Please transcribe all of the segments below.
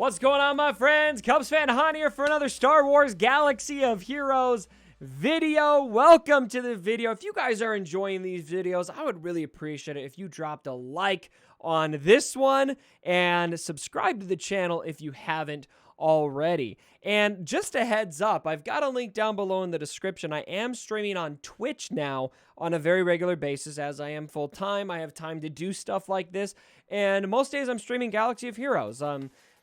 What's going on, my friends? Cubs fan Han here for another Star Wars Galaxy of Heroes video. Welcome to the video. If you guys are enjoying these videos, I would really appreciate it if you dropped a like on this one and subscribe to the channel if you haven't already. And just a heads up, I've got a link down below in the description. I am streaming on Twitch now on a very regular basis as I am full-time. I have time to do stuff like this, and most days I'm streaming Galaxy of Heroes.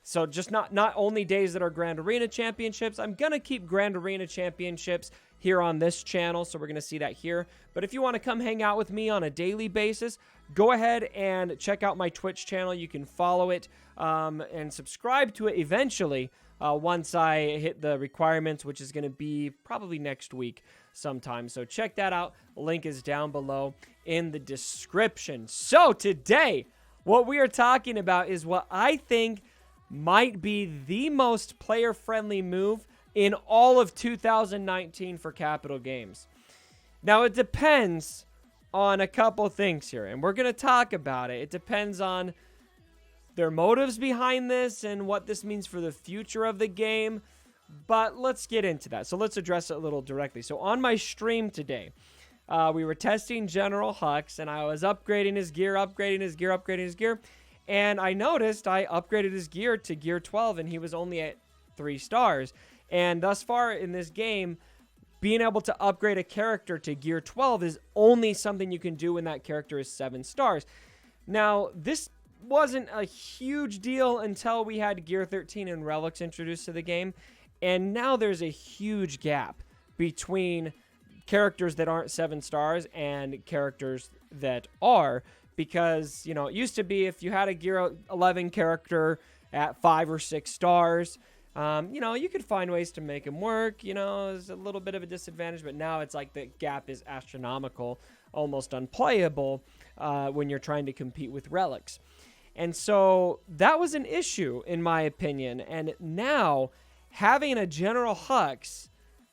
So just not only days that are Grand Arena Championships, I'm going to keep Grand Arena Championships here on this channel, so we're going to see that here. But if you want to come hang out with me on a daily basis, go ahead and check out my Twitch channel. You can follow it and subscribe to it eventually once I hit the requirements, which is going to be probably next week sometime. So check that out. Link is down below in the description. So today, what we are talking about is what I think might be the most player-friendly move in all of 2019 for Capital Games. Now, it depends on a couple things here, and we're going to talk about it. It depends on their motives behind this and what this means for the future of the game, but let's get into that. So let's address it a little directly. So on my stream today, we were testing General Hux, and I was upgrading his gear, and I noticed I upgraded his gear to Gear 12, and he was only at 3 stars. And thus far in this game, being able to upgrade a character to Gear 12 is only something you can do when that character is 7 stars. Now, this wasn't a huge deal until we had Gear 13 and Relics introduced to the game. And now there's a huge gap between characters that aren't 7 stars and characters that are. Because, you know, it used to be if you had a Gear 11 character at 5 or 6 stars, you know, you could find ways to make him work. You know, it's a little bit of a disadvantage, but now it's like the gap is astronomical, almost unplayable when you're trying to compete with Relics. And so that was an issue, in my opinion. And now, having a General Hux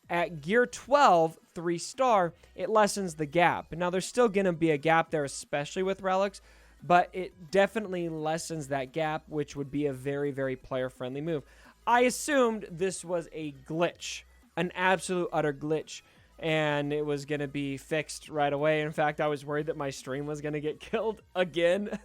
at Gear 12, 3 star, it lessens the gap. Now, there's still going to be a gap there, especially with Relics, but it definitely lessens that gap, which would be a very, very player-friendly move. I assumed this was a glitch, an absolute utter glitch, and it was going to be fixed right away. In fact, I was worried that my stream was going to get killed again,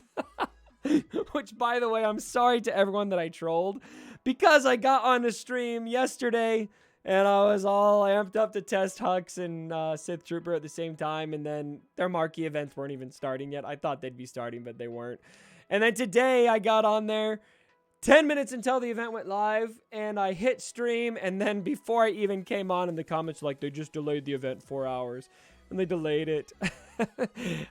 which, by the way, I'm sorry to everyone that I trolled, because I got on the stream yesterday, and I was all amped up to test Hux and Sith Trooper at the same time, and then their marquee events weren't even starting yet. I thought they'd be starting, but they weren't. And then today, I got on there 10 minutes until the event went live, and I hit stream, and then before I even came on in the comments, like, they just delayed the event 4 hours, and they delayed it.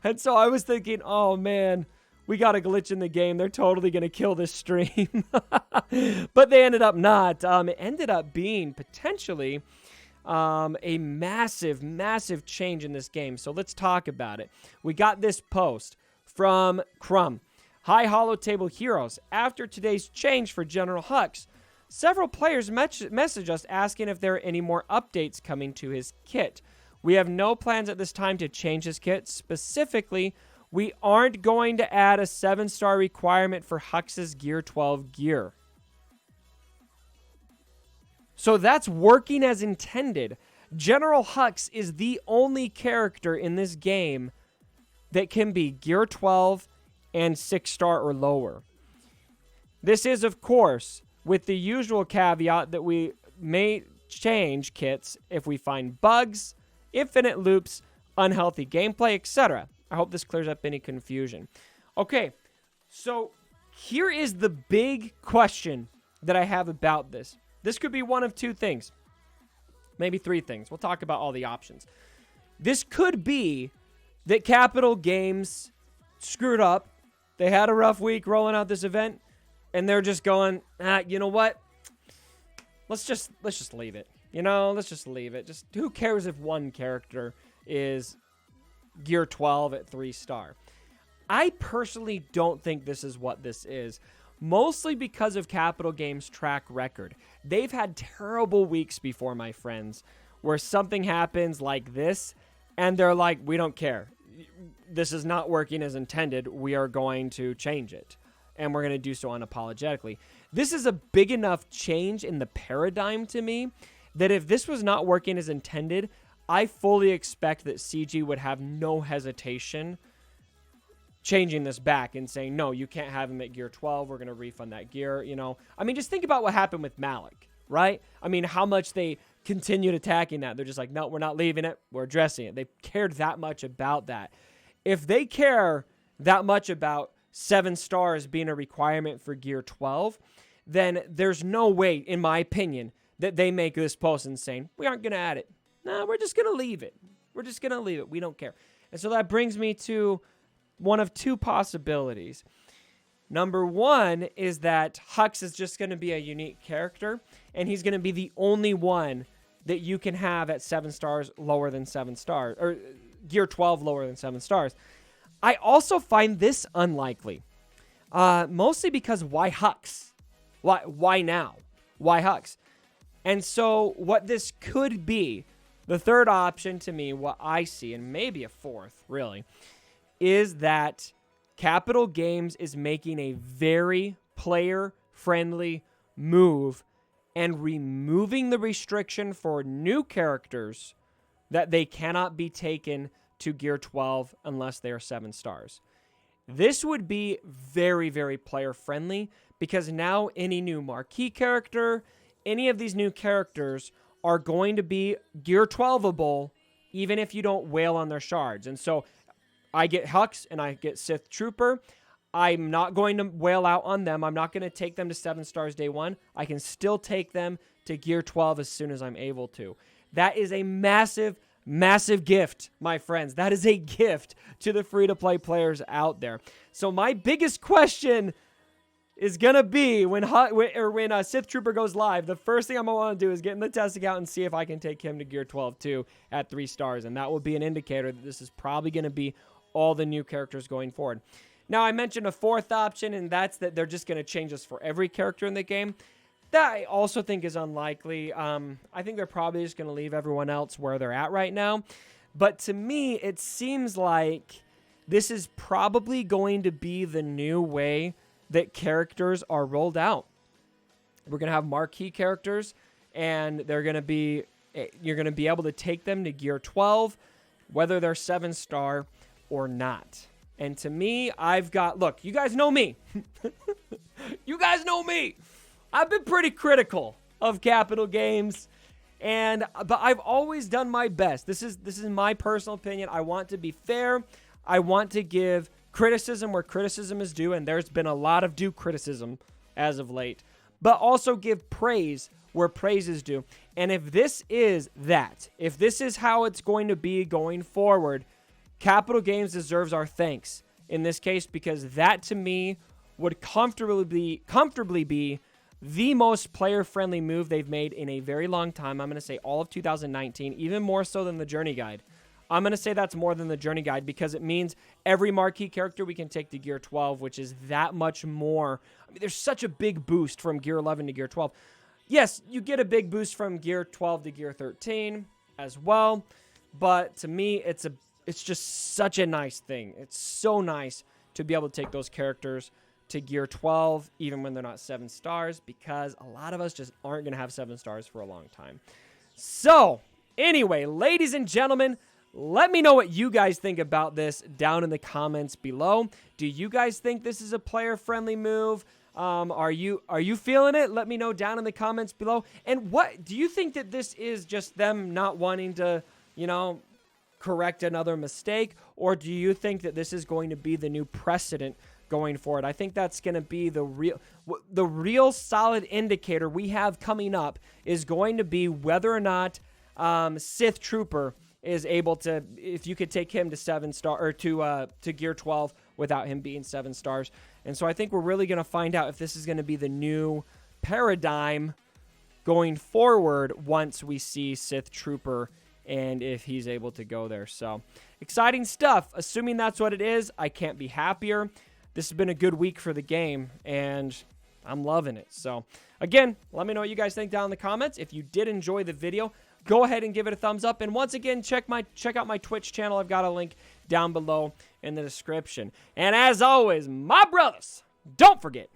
And so I was thinking, oh, man, we got a glitch in the game. They're totally going to kill this stream. But they ended up not. It ended up being potentially a massive, massive change in this game. So let's talk about it. We got this post from Crumb. Hi, Holotable Heroes. After today's change for General Hux, several players message us asking if there are any more updates coming to his kit. We have no plans at this time to change his kit. Specifically, we aren't going to add a 7-star requirement for Hux's Gear 12 gear. So that's working as intended. General Hux is the only character in this game that can be Gear 12 and 6-star or lower. This is, of course, with the usual caveat that we may change kits if we find bugs, infinite loops, unhealthy gameplay, etc. I hope this clears up any confusion. Okay, so here is the big question that I have about this. This could be one of 2 things. Maybe 3 things. We'll talk about all the options. This could be that Capital Games screwed up. They had a rough week rolling out this event, and they're just going, you know what? Let's just leave it. You know, let's just leave it. Just who cares if one character is Gear 12 at 3 star? I personally don't think this is what this is, mostly because of Capital Games' track record. They've had terrible weeks before, my friends, where something happens like this, and they're like, we don't care. This is not working as intended. We are going to change it. And we're going to do so unapologetically. This is a big enough change in the paradigm to me that if this was not working as intended, I fully expect that CG would have no hesitation changing this back and saying, no, you can't have him at gear 12. We're going to refund that gear, you know. I mean, just think about what happened with Malik, right? I mean, how much they continued attacking that. They're just like, no, we're not leaving it. We're addressing it. They cared that much about that. If they care that much about 7 stars being a requirement for gear 12, then there's no way, in my opinion, that they make this post and saying, we aren't going to add it. No, we're just going to leave it. We're just going to leave it. We don't care. And so that brings me to one of 2 possibilities. Number 1 is that Hux is just going to be a unique character, and he's going to be the only one that you can have at 7 stars lower than 7 stars, or gear 12 lower than 7 stars. I also find this unlikely, mostly because why Hux? Why now? Why Hux? And so what this could be, the third option to me, what I see, and maybe a fourth, really, is that Capital Games is making a very player-friendly move and removing the restriction for new characters that they cannot be taken to gear 12 unless they are 7 stars. This would be very, very player-friendly because now any new marquee character, any of these new characters are going to be gear 12-able even if you don't wail on their shards. And so I get Hux and I get Sith Trooper. I'm not going to wail out on them. I'm not going to take them to 7 stars day 1. I can still take them to gear 12 as soon as I'm able to. That is a massive, massive gift, my friends. That is a gift to the free-to-play players out there. So my biggest question is going to be when Sith Trooper goes live, the first thing I'm going to want to do is get in the test account and see if I can take him to gear 12 too at 3 stars. And that will be an indicator that this is probably going to be all the new characters going forward. Now, I mentioned a fourth option, and that's that they're just going to change this for every character in the game. That I also think is unlikely. I think they're probably just going to leave everyone else where they're at right now. But to me, it seems like this is probably going to be the new way that characters are rolled out. We're going to have marquee characters, and you're going to be able to take them to gear 12, whether they're 7 star or not. And to me, look, you guys know me. You guys know me. I've been pretty critical of Capital Games, but I've always done my best. This is my personal opinion. I want to be fair. I want to give criticism where criticism is due, and there's been a lot of due criticism as of late, but also give praise where praise is due. And if this is how it's going to be going forward, Capital Games deserves our thanks in this case, because that to me would comfortably be the most player-friendly move they've made in a very long time. I'm going to say all of 2019, even more so than the Journey Guide. I'm going to say that's more than the Journey Guide because it means every marquee character we can take to Gear 12, which is that much more. I mean, there's such a big boost from Gear 11 to Gear 12. Yes, you get a big boost from Gear 12 to Gear 13 as well, but to me, it's just such a nice thing. It's so nice to be able to take those characters to Gear 12, even when they're not 7 stars, because a lot of us just aren't going to have 7 stars for a long time. So, anyway, ladies and gentlemen, let me know what you guys think about this down in the comments below. Do you guys think this is a player-friendly move? Are you feeling it? Let me know down in the comments below. And what do you think that this is just them not wanting to, correct another mistake? Or do you think that this is going to be the new precedent going forward? I think that's going to be the real solid indicator we have coming up is going to be whether or not Sith Trooper is able to, if you could take him to 7 star or to Gear 12 without him being 7 stars. And so I think we're really going to find out if this is going to be the new paradigm going forward once we see Sith Trooper and if he's able to go there. So exciting stuff. Assuming that's what it is, I can't be happier. This has been a good week for the game, and I'm loving it. So again, let me know what you guys think down in the comments. If you did enjoy the video, go ahead and give it a thumbs up. And once again, check out my Twitch channel. I've got a link down below in the description. And as always, my brothers, don't forget